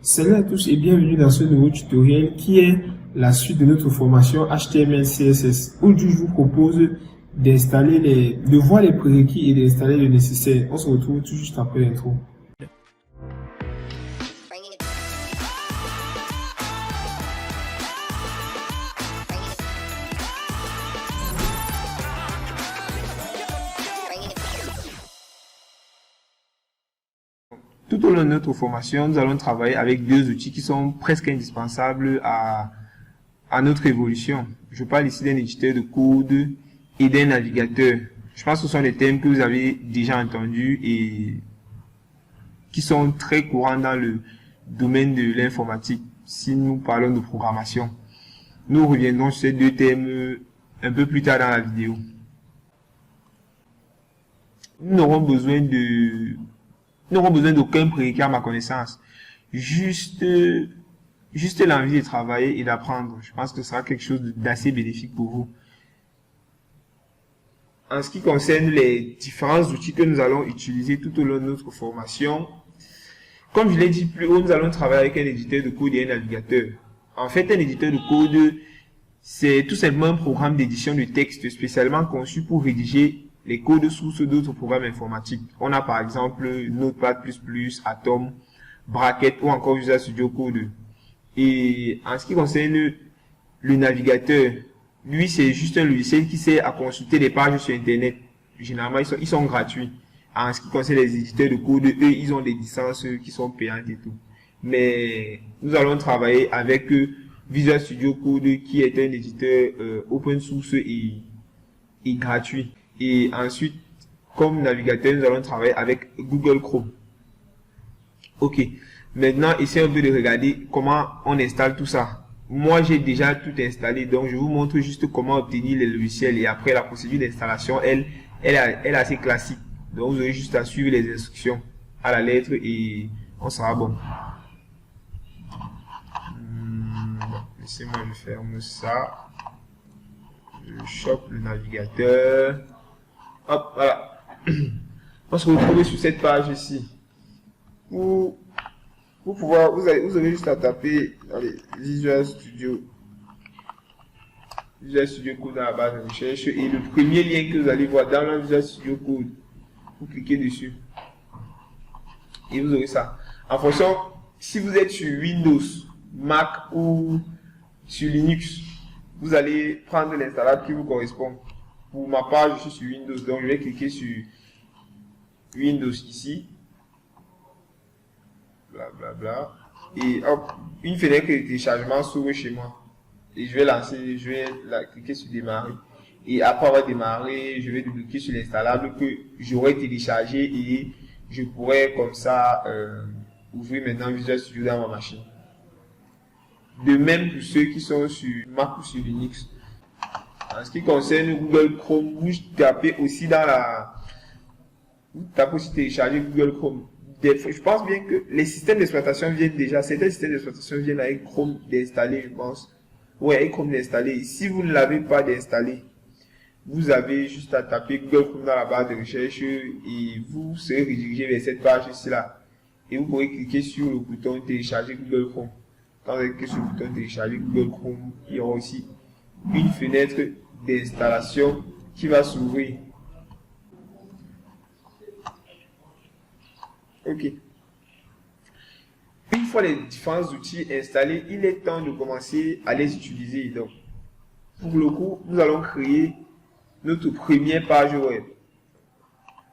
Salut à tous et bienvenue dans ce nouveau tutoriel qui est la suite de notre formation HTML CSS. Aujourd'hui, je vous propose de voir les prérequis et d'installer le nécessaire. On se retrouve tout juste après l'intro. Tout au long de notre formation, nous allons travailler avec deux outils qui sont presque indispensables à notre évolution. Je parle ici d'un éditeur de code et d'un navigateur. Je pense que ce sont des termes que vous avez déjà entendus et qui sont très courants dans le domaine de l'informatique si nous parlons de programmation. Nous reviendrons sur ces deux termes un peu plus tard dans la vidéo. Nous n'aurons besoin d'aucun prérequis à ma connaissance. Juste l'envie de travailler et d'apprendre. Je pense que ce sera quelque chose d'assez bénéfique pour vous. En ce qui concerne les différents outils que nous allons utiliser tout au long de notre formation, comme je l'ai dit plus haut, nous allons travailler avec un éditeur de code et un navigateur. En fait, un éditeur de code, c'est tout simplement un programme d'édition de texte spécialement conçu pour rédiger les codes sources d'autres programmes informatiques. On a par exemple Notepad++, Atom, Bracket ou encore Visual Studio Code. Et en ce qui concerne le navigateur, lui c'est juste un logiciel qui sert à consulter des pages sur Internet. Généralement ils sont gratuits. En ce qui concerne les éditeurs de code, eux ils ont des licences qui sont payantes et tout. Mais nous allons travailler avec Visual Studio Code qui est un éditeur open source et gratuit. Et ensuite, comme navigateur, nous allons travailler avec Google Chrome. Ok. Maintenant, essayons un peu de regarder comment on installe tout ça. Moi, j'ai déjà tout installé, donc je vous montre juste comment obtenir les logiciels. Et après, la procédure d'installation, elle est assez classique. Donc, vous aurez juste à suivre les instructions à la lettre et on sera bon. Laissez-moi, je ferme ça. Je chope le navigateur. Hop, voilà. On se retrouve sur cette page ici. Vous avez juste à taper Visual Studio Code dans la barre de recherche et le premier lien que vous allez voir dans le Visual Studio Code, vous cliquez dessus et vous aurez ça. En fonction, si vous êtes sur Windows, Mac ou sur Linux, vous allez prendre l'installable qui vous correspond. Pour ma part, je suis sur Windows, donc je vais cliquer sur Windows ici. Blablabla. Et hop, une fenêtre de téléchargement s'ouvre chez moi. Et je vais cliquer sur démarrer. Et après avoir démarré, je vais cliquer sur l'installable que j'aurai téléchargé et je pourrai comme ça ouvrir maintenant Visual Studio dans ma machine. De même pour ceux qui sont sur Mac ou sur Linux. En ce qui concerne Google Chrome, vous tapez aussi télécharger Google Chrome. Je pense bien que les systèmes d'exploitation viennent déjà, certains systèmes d'exploitation viennent avec Chrome d'installer, je pense. Oui, avec Chrome d'installer. Si vous ne l'avez pas d'installer, vous avez juste à taper Google Chrome dans la barre de recherche et vous serez redirigé vers cette page ici-là. Et vous pourrez cliquer sur le bouton télécharger Google Chrome. Quand vous cliquez sur le bouton télécharger Google Chrome, il y aura aussi une fenêtre d'installation qui va s'ouvrir. Ok. Une fois les différents outils installés, il est temps de commencer à les utiliser. Donc, pour le coup, nous allons créer notre première page web.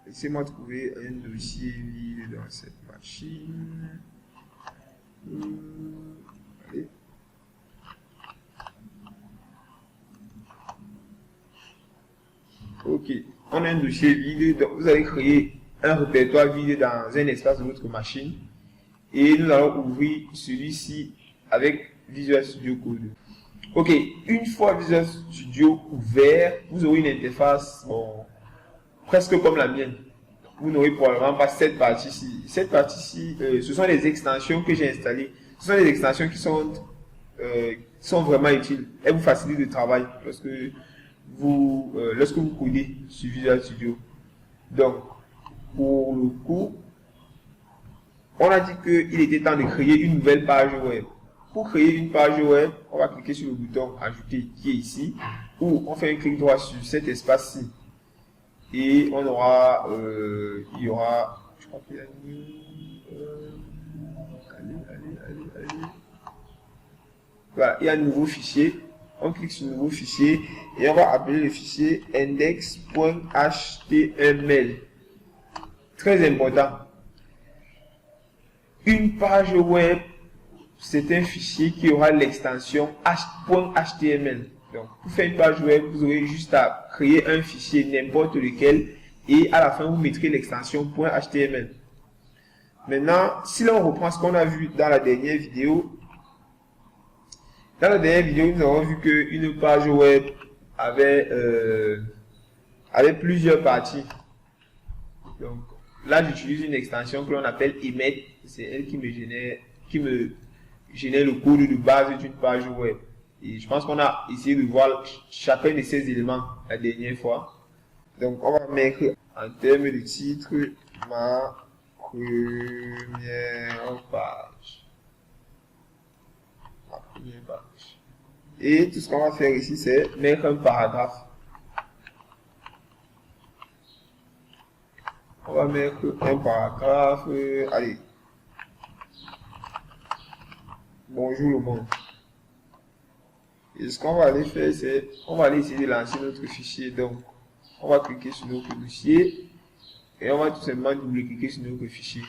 Laissez-moi trouver un dossier vide dans cette machine. Allez. Ok, on a un dossier vide, donc vous allez créer un répertoire vide dans un espace de votre machine et nous allons ouvrir celui-ci avec Visual Studio Code. Ok, une fois Visual Studio ouvert, vous aurez une interface presque comme la mienne. Vous n'aurez probablement pas cette partie-ci. Cette partie-ci, ce sont les extensions que j'ai installées. Ce sont les extensions qui sont vraiment utiles. Elles vous facilitent le travail lorsque vous codez sur Visual Studio. Donc, pour le coup, on a dit qu'il était temps de créer une nouvelle page web. Pour créer une page web, on va cliquer sur le bouton ajouter qui est ici, ou on fait un clic droit sur cet espace-ci. Et on aura, il y aura, je crois qu'il y a allez. Voilà, il y a un nouveau fichier. On clique sur nouveau fichier et on va appeler le fichier index.html. Très important. Une page web, c'est un fichier qui aura l'extension h.html. Donc, pour faire une page web, vous aurez juste à créer un fichier, n'importe lequel, et à la fin, vous mettrez l'extension .html. Maintenant, si l'on reprend ce qu'on a vu dans la dernière vidéo, nous avons vu qu'une page web avait plusieurs parties. Donc, là, j'utilise une extension que l'on appelle emmet. C'est elle qui me génère le code de base d'une page web. Et je pense qu'on a essayé de voir chacun de ces éléments la dernière fois. Donc, on va mettre en termes de titre ma première page. Et tout ce qu'on va faire ici, c'est mettre un paragraphe. On va mettre un paragraphe. Allez. Bonjour le monde. Et ce qu'on va aller faire, c'est, on va aller essayer de lancer notre fichier. Donc, on va cliquer sur notre dossier et on va tout simplement double-cliquer sur notre fichier.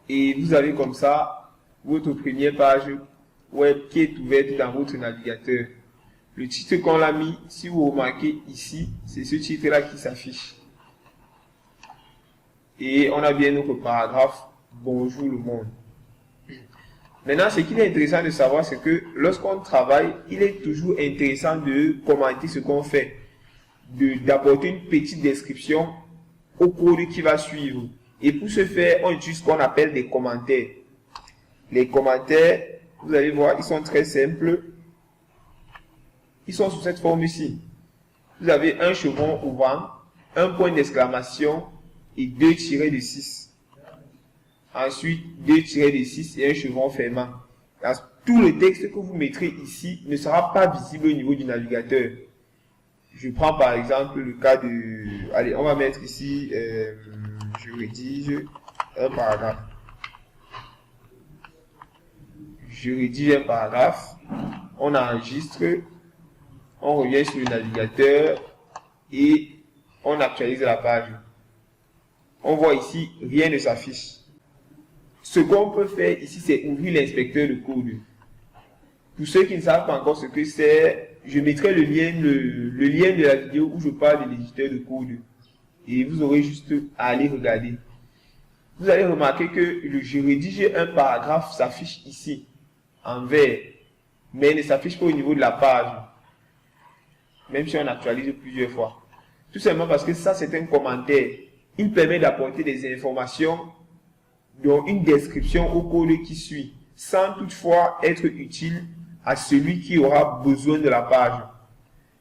Et vous avez comme ça votre première page web qui est ouverte dans votre navigateur. Le titre qu'on l'a mis, si vous remarquez ici, c'est ce titre-là qui s'affiche. Et on a bien notre paragraphe « Bonjour le monde ». Maintenant, ce qu'il est intéressant de savoir, c'est que lorsqu'on travaille, il est toujours intéressant de commenter ce qu'on fait, d'apporter une petite description au code qui va suivre. Et pour ce faire, on utilise ce qu'on appelle des commentaires. Les commentaires, vous allez voir, ils sont très simples. Ils sont sous cette forme ici. Vous avez un chevron ouvrant, un point d'exclamation et 2 tirets de 6. Ensuite, 2 tirets de 6 et un chevron fermant. Tout le texte que vous mettrez ici ne sera pas visible au niveau du navigateur. Je prends par exemple le cas de... Allez, on va mettre ici... je rédige un paragraphe. Je rédige un paragraphe. On enregistre. On revient sur le navigateur et on actualise la page. On voit ici, rien ne s'affiche. Ce qu'on peut faire ici, c'est ouvrir l'inspecteur de code. Pour ceux qui ne savent pas encore ce que c'est, je mettrai le lien de la vidéo où je parle de l'éditeur de code. Et vous aurez juste à aller regarder. Vous allez remarquer que je rédige un paragraphe s'affiche ici, en vert, mais il ne s'affiche pas au niveau de la page, même si on actualise plusieurs fois. Tout simplement parce que ça, c'est un commentaire. Il permet d'apporter des informations, dont une description au code qui suit, sans toutefois être utile à celui qui aura besoin de la page.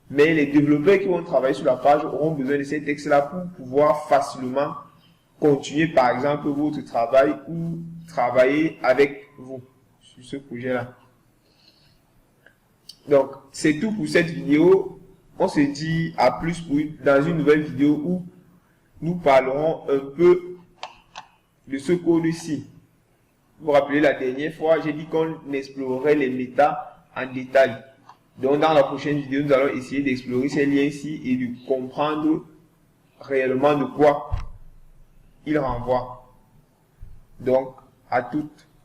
Mais les développeurs qui vont travailler sur la page auront besoin de ces textes-là pour pouvoir facilement continuer, par exemple, votre travail ou travailler avec vous sur ce projet-là. Donc, c'est tout pour cette vidéo. On se dit à plus dans une nouvelle vidéo où nous parlerons un peu de ce code-ci. Vous vous rappelez, la dernière fois, j'ai dit qu'on explorerait les méta en détail. Donc, dans la prochaine vidéo, nous allons essayer d'explorer ces liens-ci et de comprendre réellement de quoi ils renvoient. Donc, à toutes.